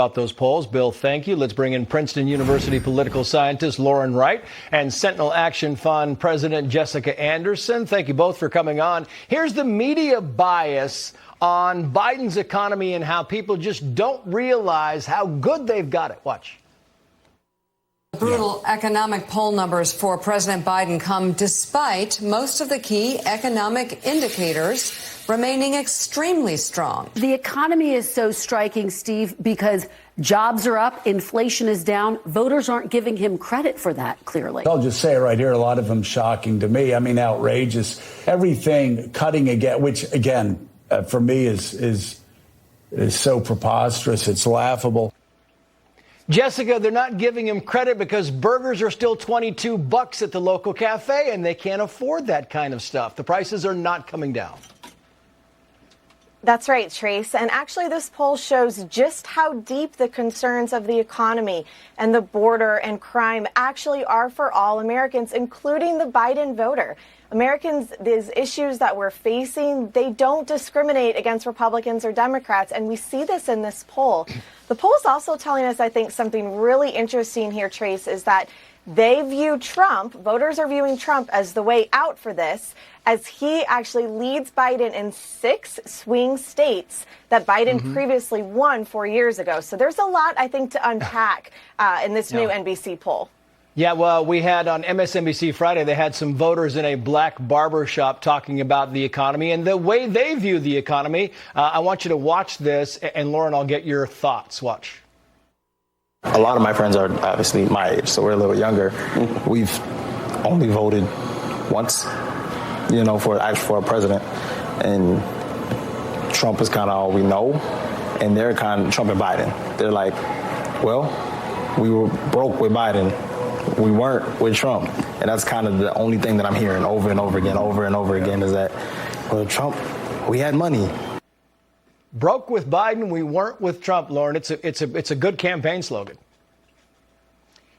About those polls. Bill, thank you. Let's bring in Princeton University political scientist Lauren Wright and Sentinel Action Fund President Jessica Anderson. Thank you both for coming on. Here's the media bias on Biden's economy and how people just don't realize how good they've got it. Watch. Brutal economic poll numbers for President Biden come despite most of the key economic indicators remaining extremely strong. The economy is so striking, Steve, because jobs are up, inflation is down. Voters aren't giving him credit for that, clearly. I'll just say it right here, a lot of them shocking to me. I mean, outrageous. Everything cutting again, which, again, for me is so preposterous. It's laughable. Jessica, they're not giving him credit because burgers are still $22 at the local cafe, and they can't afford that kind of stuff. The prices are not coming down. That's right, Trace. And actually, this poll shows just how deep the concerns of the economy and the border and crime actually are for all Americans, including the Biden voter. Americans, these issues that we're facing, they don't discriminate against Republicans or Democrats. And we see this in this poll. The poll is also telling us, I think, something really interesting here, Trace, is that they view Trump, voters are viewing Trump as the way out for this, as he actually leads Biden in 6 swing states that Biden previously won 4 years ago. So there's a lot, I think, to unpack in this new NBC poll. Yeah, well, we had on MSNBC Friday, they had some voters in a black barber shop talking about the economy and the way they view the economy. I want you to watch this, and Lauren, I'll get your thoughts. Watch. A lot of my friends are obviously my age, so we're a little younger. We've only voted once, for a president. And Trump is kind of all we know. And they're kind of Trump and Biden. They're like, well, we were broke with Biden. We weren't with Trump. And that's kind of the only thing that I'm hearing over and over again, is that, well, Trump, we had money. Broke with Biden, we weren't with Trump, Lauren. It's a good campaign slogan.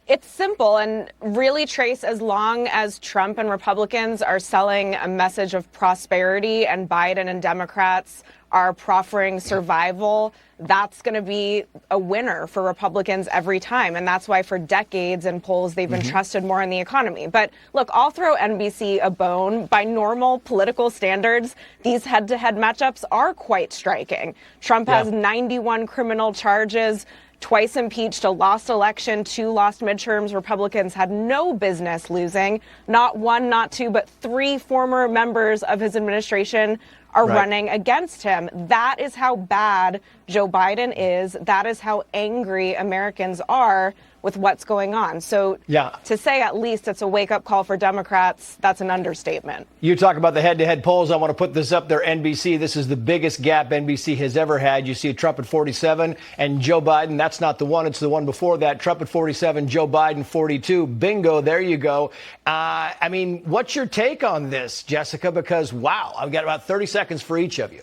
It's simple and really, Trace, as long as Trump and Republicans are selling a message of prosperity and Biden and Democrats are proffering survival, that's going to be a winner for Republicans every time. And that's why for decades in polls, they've been trusted more in the economy. But look, I'll throw NBC a bone. By normal political standards, these head-to-head matchups are quite striking. Trump has 91 criminal charges, twice impeached, a lost election, 2 lost midterms. Republicans had no business losing. Not 1, not 2, but 3 former members of his administration are running against him. That is how bad Joe Biden is. That is how angry Americans are with what's going on. So to say at least it's a wake-up call for Democrats, that's an understatement. You talk about the head-to-head polls. I want to put this up there. NBC, this is the biggest gap NBC has ever had. You see Trump at 47 and Joe Biden. That's not the one. It's the one before that. Trump at 47, Joe Biden 42. Bingo. There you go. I mean, what's your take on this, Jessica? Because, wow, I've got about 30 seconds for each of you.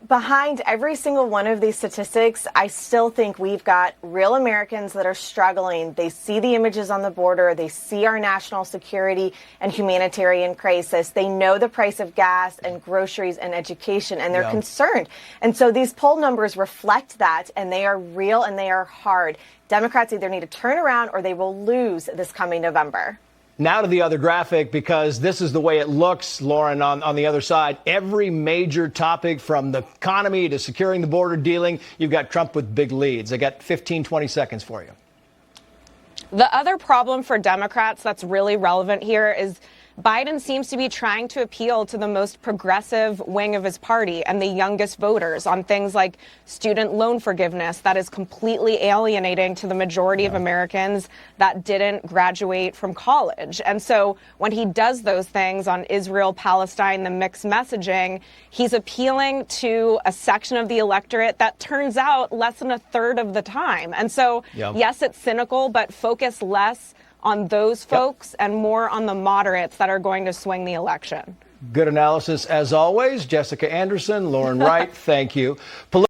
Behind every single one of these statistics, I still think we've got real Americans that are struggling. They see the images on the border. They see our national security and humanitarian crisis. They know the price of gas and groceries and education, and they're concerned. And so these poll numbers reflect that, and they are real and they are hard. Democrats either need to turn around or they will lose this coming November. Now to the other graphic, because this is the way it looks, Lauren, on the other side. Every major topic from the economy to securing the border dealing, you've got Trump with big leads. I got 15, 20 seconds for you. The other problem for Democrats that's really relevant here is Biden seems to be trying to appeal to the most progressive wing of his party and the youngest voters on things like student loan forgiveness that is completely alienating to the majority of Americans that didn't graduate from college. And so when he does those things on Israel, Palestine, the mixed messaging, he's appealing to a section of the electorate that turns out less than a third of the time. And so, yes, it's cynical, but focus less on those folks and more on the moderates that are going to swing the election. Good analysis as always. Jessica Anderson, Lauren Wright, thank you.